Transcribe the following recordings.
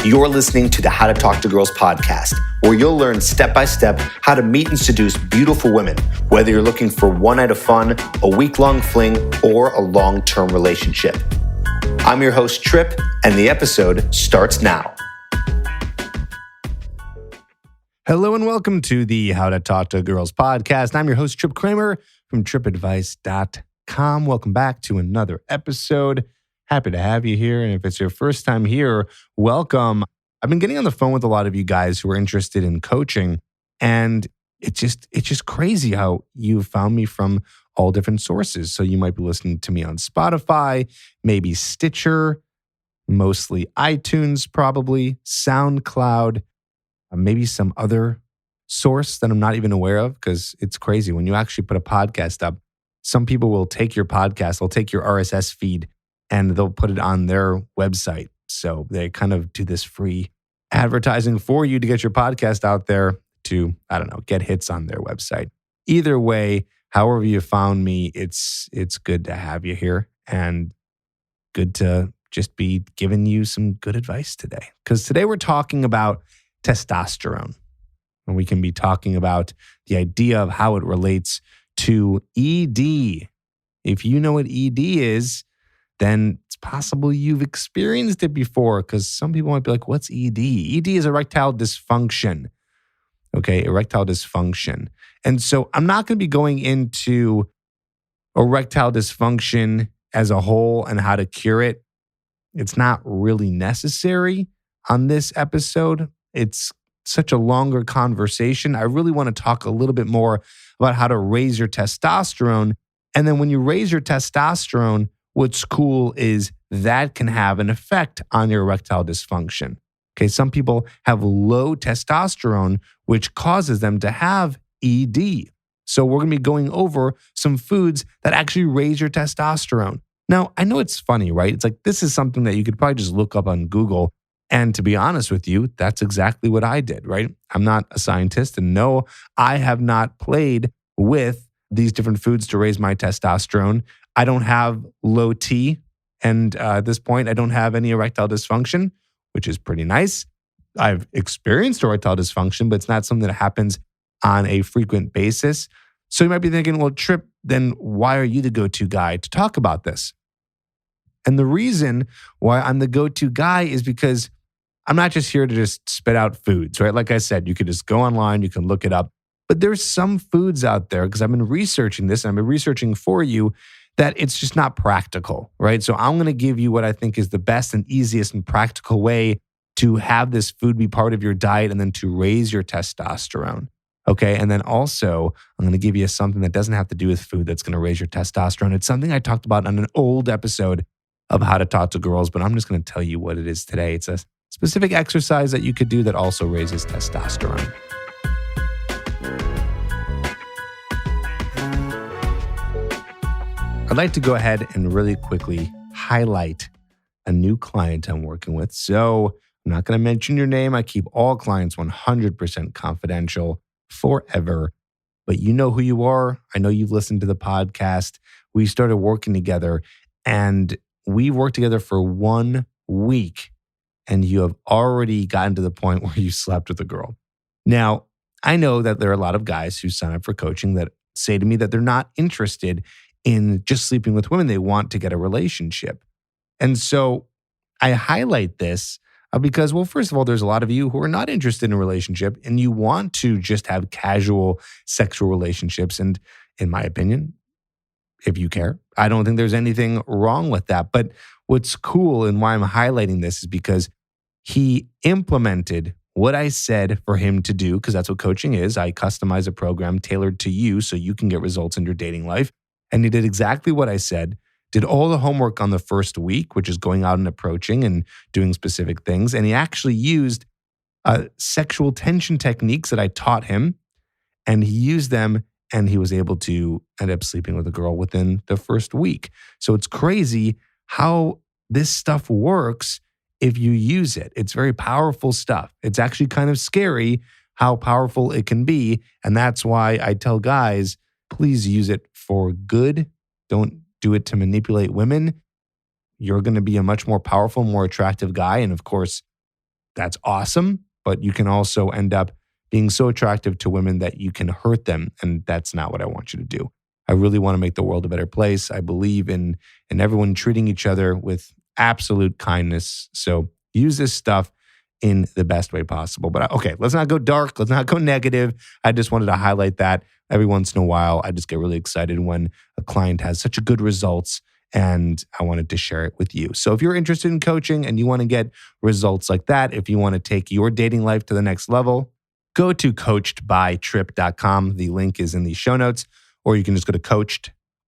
You're listening to the How to Talk to Girls podcast, where you'll learn step-by-step how to meet and seduce beautiful women, whether you're looking for one night of fun, a week-long fling, or a long-term relationship. I'm your host, Trip, and the episode starts now. Hello and welcome to the How to Talk to Girls podcast. I'm your host, Trip Kramer from tripadvice.com. Welcome back to another episode. Happy to have you here. And if it's your first time here, welcome. I've been getting on the phone with a lot of you guys who are interested in coaching. And it's just crazy how you found me from all different sources. So you might be listening to me on Spotify, maybe Stitcher, mostly iTunes, probably SoundCloud, maybe some other source that I'm not even aware of, because it's crazy. When you actually put a podcast up, some people will take your podcast, they'll take your RSS feed, and they'll put it on their website. So they kind of do this free advertising for you to get your podcast out there to, get hits on their website. Either way, however you found me, it's good to have you here and good to just be giving you some good advice today. Because today we're talking about testosterone. And we can be talking about the idea of how it relates to ED. If you know what ED is, then it's possible you've experienced it before, because some people might be like, what's ED? ED is erectile dysfunction. Okay, erectile dysfunction. And so I'm not going to be going into erectile dysfunction as a whole and how to cure it. It's not really necessary on this episode. It's such a longer conversation. I really want to talk a little bit more about how to raise your testosterone. And then when you raise your testosterone, what's cool is that can have an effect on your erectile dysfunction. Okay, some people have low testosterone, which causes them to have ED. So we're going to be going over some foods that actually raise your testosterone. Now, I know it's funny, right? It's like this is something that you could probably just look up on Google. And to be honest with you, that's exactly what I did, right? I'm not a scientist, and no, I have not played with these different foods to raise my testosterone. I don't have low T, and at this point, I don't have any erectile dysfunction, which is pretty nice. I've experienced erectile dysfunction, but it's not something that happens on a frequent basis. So you might be thinking, well, Trip, then why are you the go-to guy to talk about this? And the reason why I'm the go-to guy is because I'm not just here to just spit out foods, right? Like I said, you could just go online, you can look it up. But there's some foods out there, because I've been researching this and I've been researching for you, that it's just not practical, right? So I'm going to give you what I think is the best and easiest and practical way to have this food be part of your diet and then to raise your testosterone, okay? And then also, I'm going to give you something that doesn't have to do with food that's going to raise your testosterone. It's something I talked about on an old episode of How to Talk to Girls, but I'm just going to tell you what it is today. It's a specific exercise that you could do that also raises testosterone. I'd like to go ahead and really quickly highlight a new client I'm working with. So I'm not going to mention your name. I keep all clients 100% confidential forever, but you know who you are. I know you've listened to the podcast. We started working together, and we worked together for 1 week. And you have already gotten to the point where you slept with a girl. Now, I know that there are a lot of guys who sign up for coaching that say to me that they're not interested in just sleeping with women. They want to get a relationship. And so I highlight this because, well, first of all, there's a lot of you who are not interested in a relationship and you want to just have casual sexual relationships. And in my opinion, if you care, I don't think there's anything wrong with that. But what's cool and why I'm highlighting this is because he implemented what I said for him to do, because that's what coaching is. I customize a program tailored to you so you can get results in your dating life. And he did exactly what I said, did all the homework on the first week, which is going out and approaching and doing specific things. And he actually used sexual tension techniques that I taught him, and he used them, and he was able to end up sleeping with a girl within the first week. So it's crazy how this stuff works if you use it. It's very powerful stuff. It's actually kind of scary how powerful it can be. And that's why I tell guys, please use it for good. Don't do it to manipulate women. You're going to be a much more powerful, more attractive guy. And of course, that's awesome, but you can also end up being so attractive to women that you can hurt them. And that's not what I want you to do. I really want to make the world a better place. I believe in everyone treating each other with absolute kindness. So use this stuff in the best way possible. But okay, let's not go dark. Let's not go negative. I just wanted to highlight that every once in a while. I just get really excited when a client has such a good results, and I wanted to share it with you. So if you're interested in coaching and you want to get results like that, if you want to take your dating life to the next level, go to coachedbytrip.com. The link is in the show notes, or you can just go to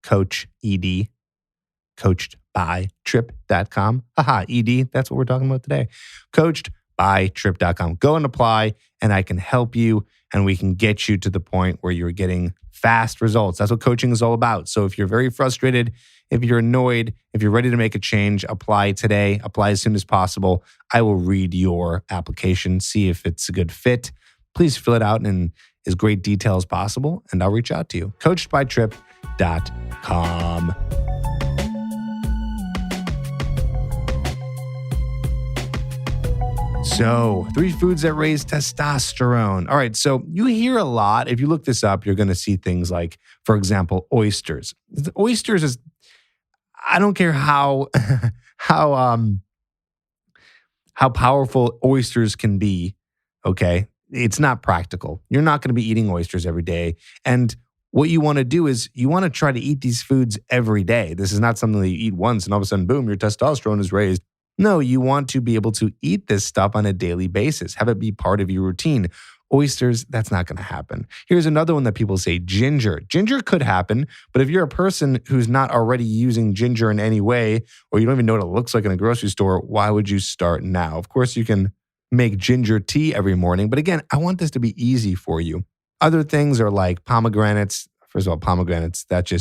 coachedbytrip.com. Aha, ED, that's what we're talking about today. Coachedbytrip.com. Go and apply, and I can help you, and we can get you to the point where you're getting fast results. That's what coaching is all about. So if you're very frustrated, if you're annoyed, if you're ready to make a change, apply today. Apply as soon as possible. I will read your application, see if it's a good fit. Please fill it out in as great detail as possible, and I'll reach out to you. Coachedbytrip.com. So, 3 foods that raise testosterone. All right, so you hear a lot. If you look this up, you're going to see things like, for example, oysters. Oysters is, I don't care how powerful oysters can be, okay? It's not practical. You're not going to be eating oysters every day. And what you want to do is you want to try to eat these foods every day. This is not something that you eat once and all of a sudden, boom, your testosterone is raised. No, you want to be able to eat this stuff on a daily basis. Have it be part of your routine. Oysters, that's not going to happen. Here's another one that people say, ginger. Ginger could happen, but if you're a person who's not already using ginger in any way, or you don't even know what it looks like in a grocery store, why would you start now? Of course, you can make ginger tea every morning, but again, I want this to be easy for you. Other things are like pomegranates. First of all, pomegranates, that's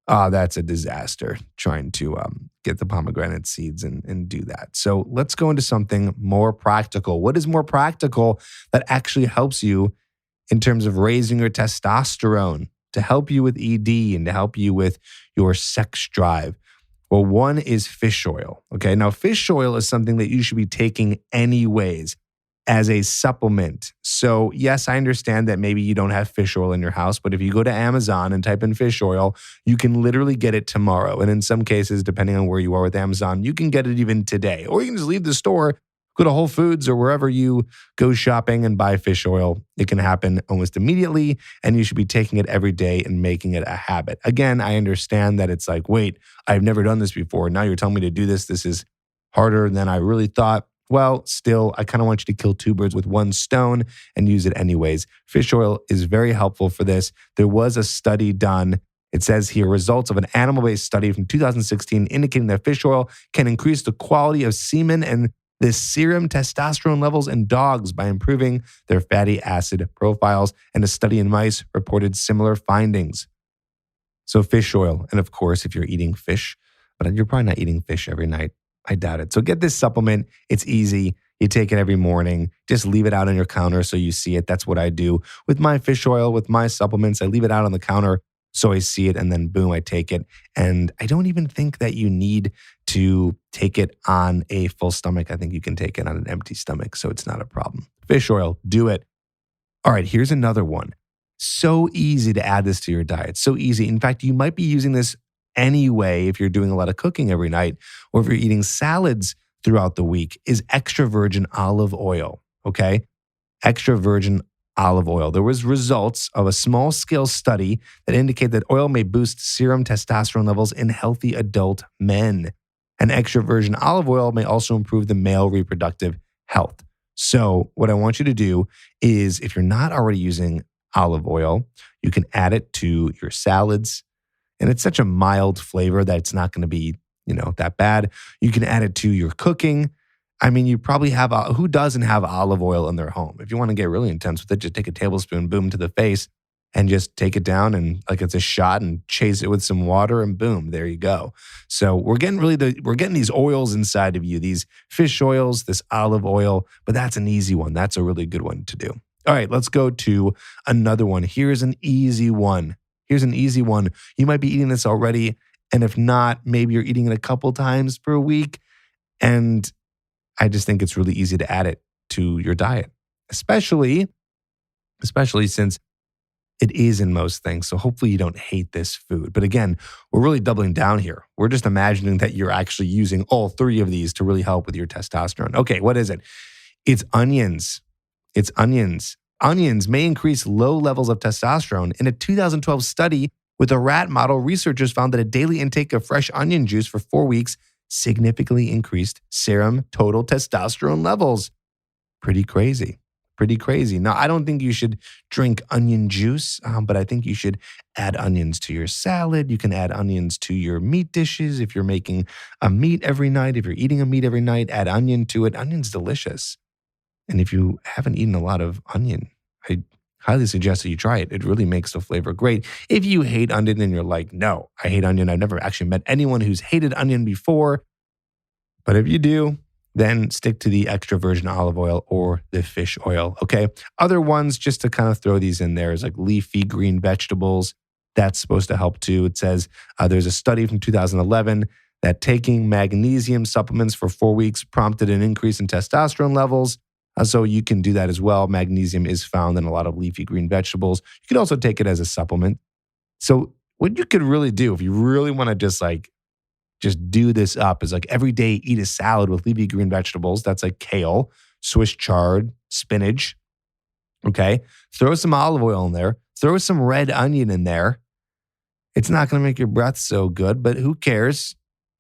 a disaster trying to get the pomegranate seeds and do that. So let's go into something more practical. What is more practical that actually helps you in terms of raising your testosterone, to help you with ED and to help you with your sex drive? Well, one is fish oil. Okay, now fish oil is something that you should be taking anyways as a supplement. So yes, I understand that maybe you don't have fish oil in your house, but if you go to Amazon and type in fish oil, you can literally get it tomorrow. And in some cases, depending on where you are with Amazon, you can get it even today. Or you can just leave the store, go to Whole Foods or wherever you go shopping and buy fish oil. It can happen almost immediately, and you should be taking it every day and making it a habit. Again, I understand that it's like, wait, I've never done this before. Now you're telling me to do this. This is harder than I really thought. Well, still, I kind of want you to kill 2 birds with 1 stone and use it anyways. Fish oil is very helpful for this. There was a study done. It says here, results of an animal-based study from 2016 indicating that fish oil can increase the quality of semen and the serum testosterone levels in dogs by improving their fatty acid profiles. And a study in mice reported similar findings. So fish oil, and of course, if you're eating fish, but you're probably not eating fish every night. I doubt it. So get this supplement. It's easy. You take it every morning. Just leave it out on your counter so you see it. That's what I do with my fish oil, with my supplements. I leave it out on the counter so I see it, and then boom, I take it. And I don't even think that you need to take it on a full stomach. I think you can take it on an empty stomach, so it's not a problem. Fish oil, do it. All right, here's another one. So easy to add this to your diet. So easy. In fact, you might be using this anyway if you're doing a lot of cooking every night, or if you're eating salads throughout the week, is extra virgin olive oil, okay? Extra virgin olive oil. There was results of a small-scale study that indicate that oil may boost serum testosterone levels in healthy adult men. And extra virgin olive oil may also improve the male reproductive health. So what I want you to do is, if you're not already using olive oil, you can add it to your salads. And it's such a mild flavor that it's not going to be, that bad. You can add it to your cooking. I mean, you probably have, who doesn't have olive oil in their home? If you want to get really intense with it, just take a tablespoon, boom, to the face, and just take it down and like it's a shot and chase it with some water and boom, there you go. So we're getting these oils inside of you, these fish oils, this olive oil, but that's an easy one. That's a really good one to do. All right, let's go to another one. Here's an easy one. You might be eating this already. And if not, maybe you're eating it a couple times per week. And I just think it's really easy to add it. to your diet, especially since it is in most things. So hopefully you don't hate this food. But again, we're really doubling down here. We're just imagining that you're actually using all three of these to really help with your testosterone. Okay, what is it? It's onions. It's onions. Onions may increase low levels of testosterone. In a 2012 study with a rat model, researchers found that a daily intake of fresh onion juice for 4 weeks significantly increased serum total testosterone levels. Pretty crazy. Pretty crazy. Now, I don't think you should drink onion juice, but I think you should add onions to your salad. You can add onions to your meat dishes. If you're making a meat every night, if you're eating a meat every night, add onion to it. Onion's delicious. And if you haven't eaten a lot of onion, I highly suggest that you try it. It really makes the flavor great. If you hate onion and you're like, no, I hate onion. I've never actually met anyone who's hated onion before. But if you do, then stick to the extra virgin olive oil or the fish oil, okay? Other ones, just to kind of throw these in there, is like leafy green vegetables. That's supposed to help too. It says there's a study from 2011 that taking magnesium supplements for 4 weeks prompted an increase in testosterone levels. So you can do that as well. Magnesium is found in a lot of leafy green vegetables. You can also take it as a supplement. So what you could really do if you really want to just do this up is like every day eat a salad with leafy green vegetables. That's like kale, Swiss chard, spinach. Okay. Throw some olive oil in there. Throw some red onion in there. It's not going to make your breath so good, but who cares?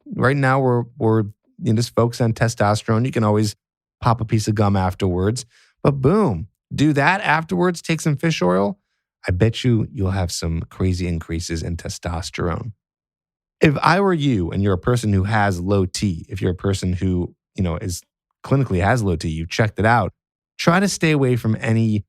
Right now we're just focused on testosterone. You can always pop a piece of gum afterwards, but boom, do that afterwards. Take some fish oil. I bet you'll have some crazy increases in testosterone. If I were you and you're a person who has low T, if you're a person who, is clinically has low T, you checked it out, try to stay away from any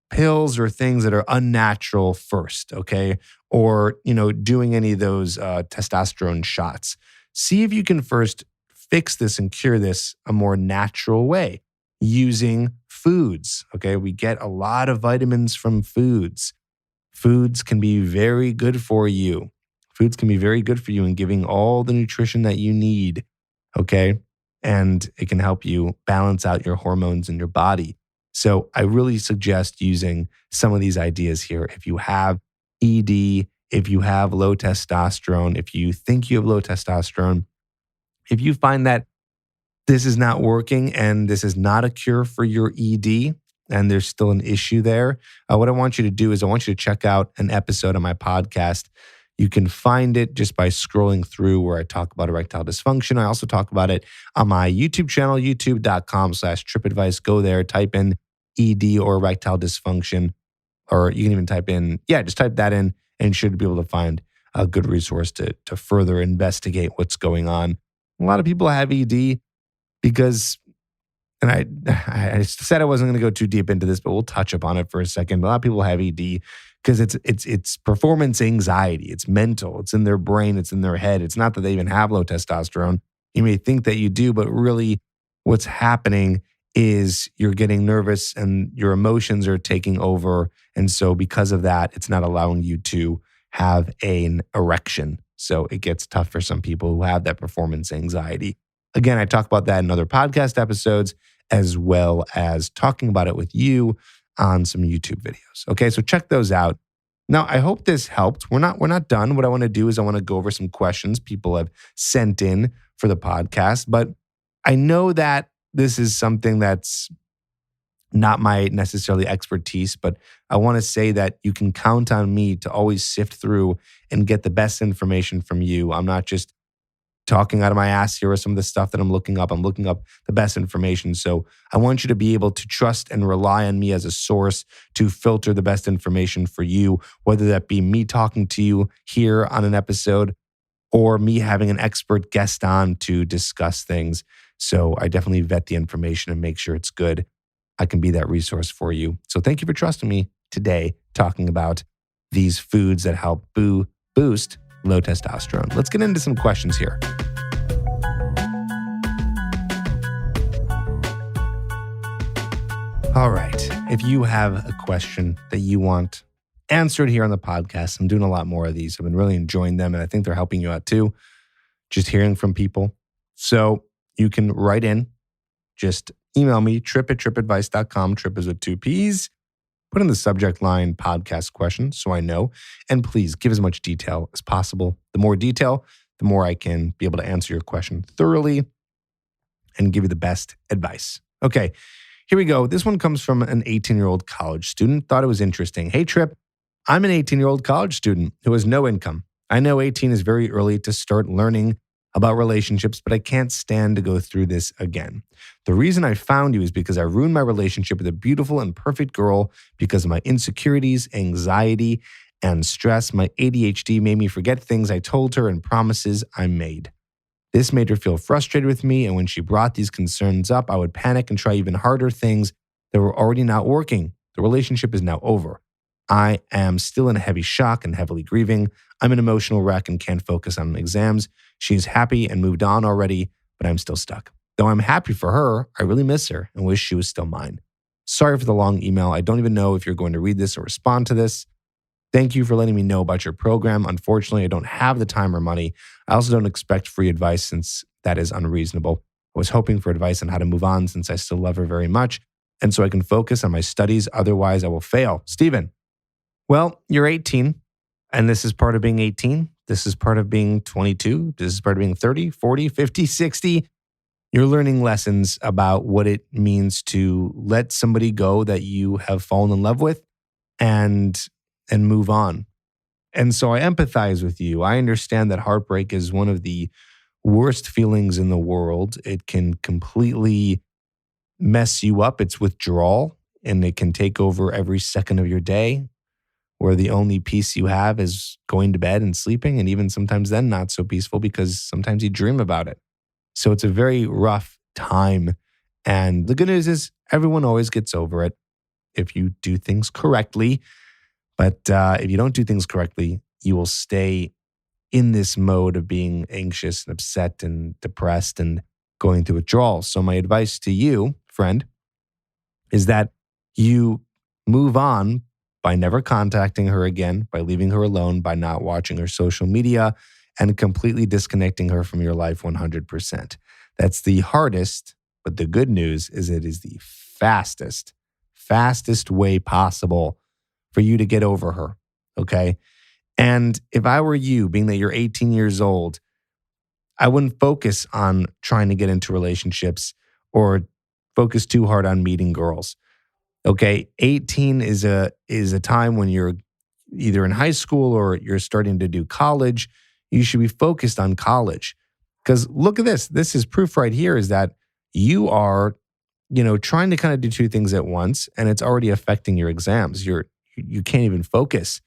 pills or things that are unnatural first, okay? Or, doing any of those testosterone shots. See if you can first fix this and cure this a more natural way using foods, okay? We get a lot of vitamins from foods. Foods can be very good for you. Foods can be very good for you in giving all the nutrition that you need, okay? And it can help you balance out your hormones in your body. So I really suggest using some of these ideas here. If you have ED, if you have low testosterone, if you think you have low testosterone, if you find that this is not working and this is not a cure for your ED and there's still an issue there, what I want you to do is I want you to check out an episode of my podcast. You can find it just by scrolling through where I talk about erectile dysfunction. I also talk about it on my YouTube channel, youtube.com/tripadvice. Go there, type in ED or erectile dysfunction, or you can even type in, just type that in and you should be able to find a good resource to further investigate what's going on. A lot of people have ED because, and I said I wasn't going to go too deep into this, but we'll touch upon it for a second. A lot of people have ED because it's performance anxiety. It's mental. It's in their brain. It's in their head. It's not that they even have low testosterone. You may think that you do, but really what's happening is you're getting nervous and your emotions are taking over. And so because of that, it's not allowing you to have an erection. So it gets tough for some people who have that performance anxiety. Again, I talk about that in other podcast episodes, as well as talking about it with you on some YouTube videos. Okay, so check those out. Now, I hope this helped. We're not done. What I want to do is I want to go over some questions people have sent in for the podcast. But I know that this is something that's not my necessarily expertise, but I want to say that you can count on me to always sift through and get the best information from you. I'm not just talking out of my ass here with some of the stuff that I'm looking up. I'm looking up the best information. So I want you to be able to trust and rely on me as a source to filter the best information for you, whether that be me talking to you here on an episode or me having an expert guest on to discuss things. So I definitely vet the information and make sure it's good. I can be that resource for you. So thank you for trusting me today talking about these foods that help boost low testosterone. Let's get into some questions here. All right. If you have a question that you want answered here on the podcast, I'm doing a lot more of these. I've been really enjoying them, and I think they're helping you out too, just hearing from people. So you can write in just email me, trip@tripadvice.com. Trip is with 2 P's. Put in the subject line podcast question so I know. And please give as much detail as possible. The more detail, the more I can be able to answer your question thoroughly and give you the best advice. Okay, here we go. This one comes from an 18-year-old college student. Thought it was interesting. Hey, Trip, I'm an 18-year-old college student who has no income. I know 18 is very early to start learning about relationships, but I can't stand to go through this again. The reason I found you is because I ruined my relationship with a beautiful and perfect girl because of my insecurities, anxiety, and stress. My ADHD made me forget things I told her and promises I made. This made her feel frustrated with me, and when she brought these concerns up, I would panic and try even harder things that were already not working. The relationship is now over. I am still in a heavy shock and heavily grieving. I'm an emotional wreck and can't focus on exams. She's happy and moved on already, but I'm still stuck. Though I'm happy for her, I really miss her and wish she was still mine. Sorry for the long email. I don't even know if you're going to read this or respond to this. Thank you for letting me know about your program. Unfortunately, I don't have the time or money. I also don't expect free advice since that is unreasonable. I was hoping for advice on how to move on since I still love her very much, and so I can focus on my studies. Otherwise, I will fail. Steven. Well, you're 18, and this is part of being 18. This is part of being 22. This is part of being 30, 40, 50, 60. You're learning lessons about what it means to let somebody go that you have fallen in love with and move on. And so I empathize with you. I understand that heartbreak is one of the worst feelings in the world. It can completely mess you up. It's withdrawal, and it can take over every second of your day, where the only peace you have is going to bed and sleeping, and even sometimes then not so peaceful because sometimes you dream about it. So it's a very rough time. And the good news is everyone always gets over it if you do things correctly. But if you don't do things correctly, you will stay in this mode of being anxious and upset and depressed and going through withdrawal. So my advice to you, friend, is that you move on by never contacting her again, by leaving her alone, by not watching her social media, and completely disconnecting her from your life 100%. That's the hardest, but the good news is it is the fastest way possible for you to get over her, okay? And if I were you, being that you're 18 years old, I wouldn't focus on trying to get into relationships or focus too hard on meeting girls. Okay, 18 is a time when you're either in high school or you're starting to do college. You should be focused on college. Because look at this. This is proof right here is that you are, trying to kind of do two things at once, and it's already affecting your exams. You can't even focus.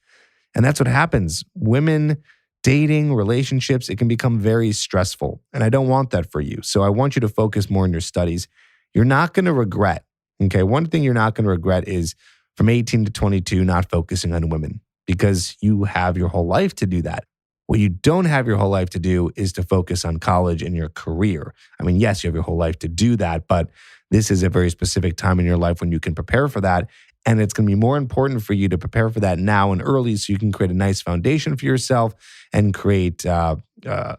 And that's what happens. Women, dating, relationships, it can become very stressful. And I don't want that for you. So I want you to focus more on your studies. You're not going to regret. Okay, one thing you're not going to regret is from 18 to 22 not focusing on women because you have your whole life to do that. What you don't have your whole life to do is to focus on college and your career. I mean, yes, you have your whole life to do that, but this is a very specific time in your life when you can prepare for that. And it's going to be more important for you to prepare for that now and early so you can create a nice foundation for yourself and create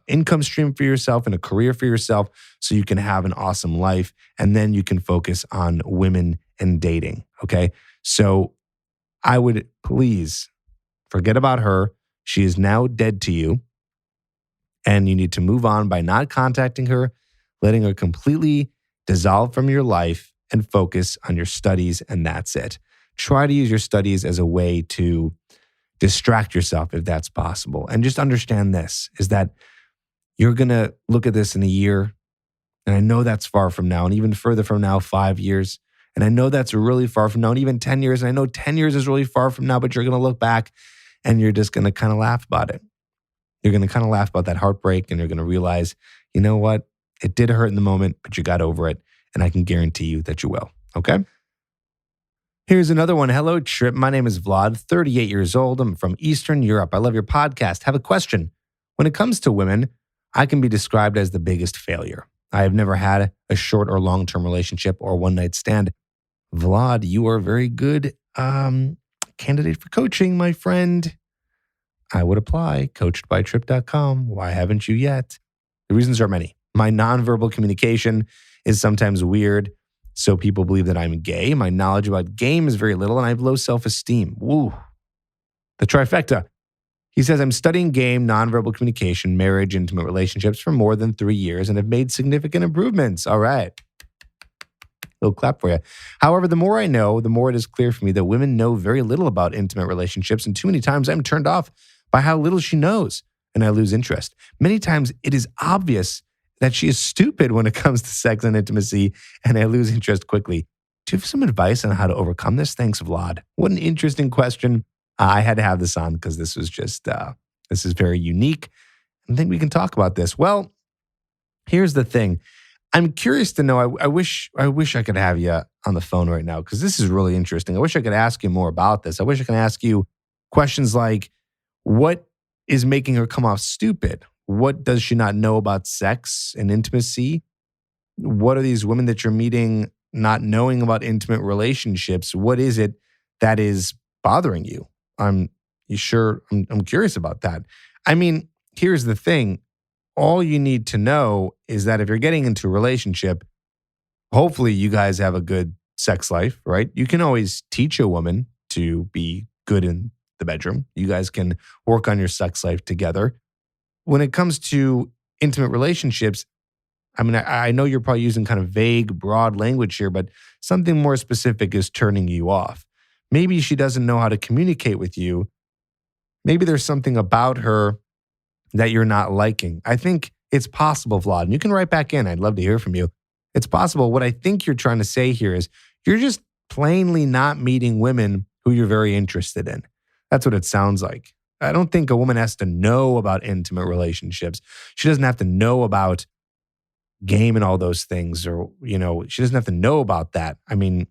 income stream for yourself and a career for yourself so you can have an awesome life. And then you can focus on women and dating, okay? So I would please forget about her. She is now dead to you. And you need to move on by not contacting her, letting her completely dissolve from your life and focus on your studies, and that's it. Try to use your studies as a way to distract yourself if that's possible. And just understand this, is that you're going to look at this in a year, and I know that's far from now, and even further from now, 5 years. And I know that's really far from now, and even 10 years. And I know 10 years is really far from now, but you're going to look back and you're just going to kind of laugh about it. You're going to kind of laugh about that heartbreak, and you're going to realize, you know what? It did hurt in the moment, but you got over it. And I can guarantee you that you will. Okay? Here's another one. Hello, Trip. My name is Vlad, 38 years old. I'm from Eastern Europe. I love your podcast. Have a question. When it comes to women, I can be described as the biggest failure. I have never had a short or long-term relationship or one-night stand. Vlad, you are a very good candidate for coaching, my friend. I would apply. Coachedbytrip.com. Why haven't you yet? The reasons are many. My nonverbal communication is sometimes weird, so people believe that I'm gay. My knowledge about game is very little, and I have low self-esteem. Woo. The trifecta. He says, I'm studying game, nonverbal communication, marriage, intimate relationships for more than 3 years and have made significant improvements. All right. Little clap for you. However, the more I know, the more it is clear for me that women know very little about intimate relationships, and too many times I'm turned off by how little she knows, and I lose interest. Many times it is obvious that she is stupid when it comes to sex and intimacy, and I lose interest quickly. Do you have some advice on how to overcome this? Thanks, Vlad. What an interesting question. I had to have this on because this was just, this is very unique. I think we can talk about this. Well, here's the thing. I'm curious to know, I wish I could have you on the phone right now because this is really interesting. I wish I could ask you more about this. I wish I could ask you questions like, what is making her come off stupid? What does she not know about sex and intimacy? What are these women that you're meeting not knowing about intimate relationships? What is it that is bothering you? I'm curious about that. I mean, here's the thing. All you need to know is that if you're getting into a relationship, hopefully you guys have a good sex life, right? You can always teach a woman to be good in the bedroom. You guys can work on your sex life together. When it comes to intimate relationships, I mean, I know you're probably using kind of vague, broad language here, but something more specific is turning you off. Maybe she doesn't know how to communicate with you. Maybe there's something about her that you're not liking. I think it's possible, Vlad, and you can write back in. I'd love to hear from you. It's possible. What I think you're trying to say here is you're just plainly not meeting women who you're very interested in. That's what it sounds like. I don't think a woman has to know about intimate relationships. She doesn't have to know about game and all those things, or, she doesn't have to know about that. I mean,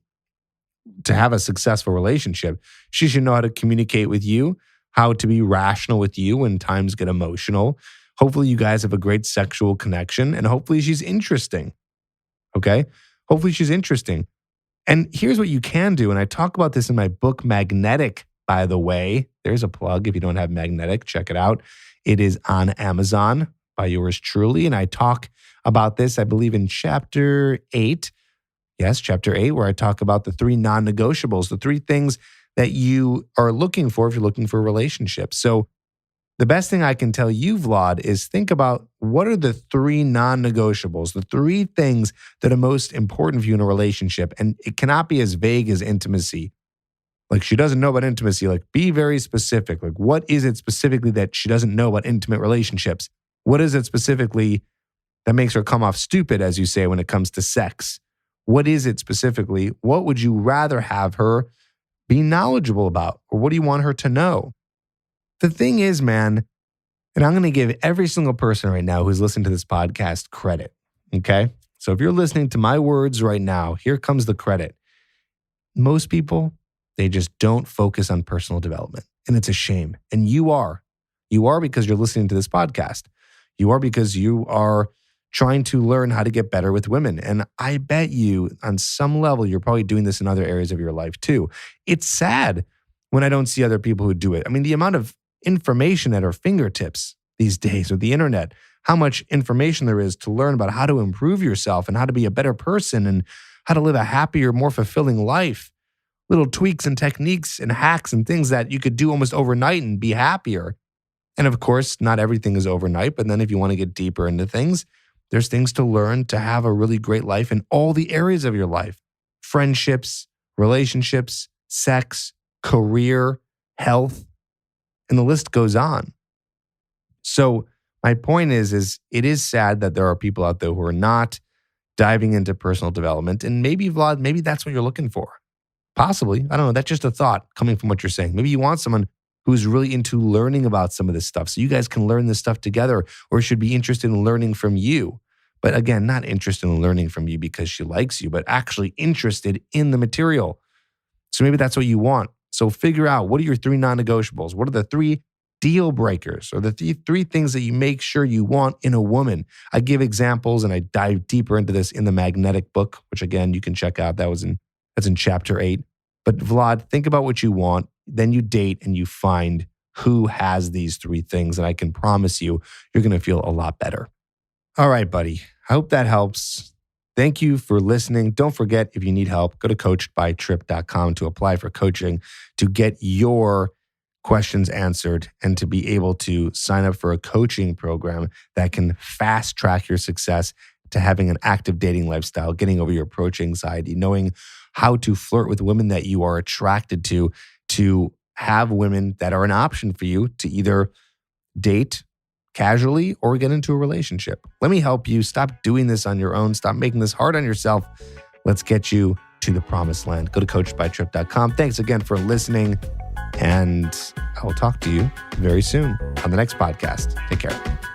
to have a successful relationship, she should know how to communicate with you, how to be rational with you when times get emotional. Hopefully you guys have a great sexual connection, and hopefully she's interesting. Okay? Hopefully she's interesting. And here's what you can do, and I talk about this in my book, Magnetic, by the way. There's a plug. If you don't have Magnetic, check it out. It is on Amazon by yours truly, and I talk about this, I believe, in chapter 8. Yes, chapter 8, where I talk about the 3 non-negotiables, the 3 things that you are looking for if you're looking for a relationship. So the best thing I can tell you, Vlad, is think about what are the 3 non-negotiables, the 3 things that are most important for you in a relationship. And it cannot be as vague as intimacy. Like, she doesn't know about intimacy. Like, be very specific. Like, what is it specifically that she doesn't know about intimate relationships? What is it specifically that makes her come off stupid, as you say, when it comes to sex? What is it specifically? What would you rather have her be knowledgeable about? Or what do you want her to know? The thing is, man, and I'm going to give every single person right now who's listening to this podcast credit, okay? So if you're listening to my words right now, here comes the credit. Most people, they just don't focus on personal development, and it's a shame. And you are. You are because you're listening to this podcast. You are because you are trying to learn how to get better with women. And I bet you on some level, you're probably doing this in other areas of your life too. It's sad when I don't see other people who do it. I mean, the amount of information at our fingertips these days with the internet, how much information there is to learn about how to improve yourself and how to be a better person and how to live a happier, more fulfilling life. Little tweaks and techniques and hacks and things that you could do almost overnight and be happier. And of course, not everything is overnight, but then if you want to get deeper into things, there's things to learn to have a really great life in all the areas of your life. Friendships, relationships, sex, career, health, and the list goes on. So my point is it is sad that there are people out there who are not diving into personal development. And maybe, Vlad, maybe that's what you're looking for. Possibly. I don't know. That's just a thought coming from what you're saying. Maybe you want someone who's really into learning about some of this stuff so you guys can learn this stuff together, or should be interested in learning from you. But again, not interested in learning from you because she likes you, but actually interested in the material. So maybe that's what you want. So figure out, what are your 3 non-negotiables? What are the 3 deal breakers, or the 3 things that you make sure you want in a woman? I give examples and I dive deeper into this in the Magnetic book, which again, you can check out. That's in chapter 8. But Vlad, think about what you want. Then you date and you find who has these 3 things. And I can promise you, you're going to feel a lot better. All right, buddy. I hope that helps. Thank you for listening. Don't forget, if you need help, go to coachedbytrip.com to apply for coaching, to get your questions answered, and to be able to sign up for a coaching program that can fast track your success to having an active dating lifestyle, getting over your approach anxiety, knowing how to flirt with women that you are attracted to have women that are an option for you to either date casually or get into a relationship. Let me help you. Stop doing this on your own. Stop making this hard on yourself. Let's get you to the promised land. Go to coachedbytrip.com. Thanks again for listening, and I will talk to you very soon on the next podcast. Take care.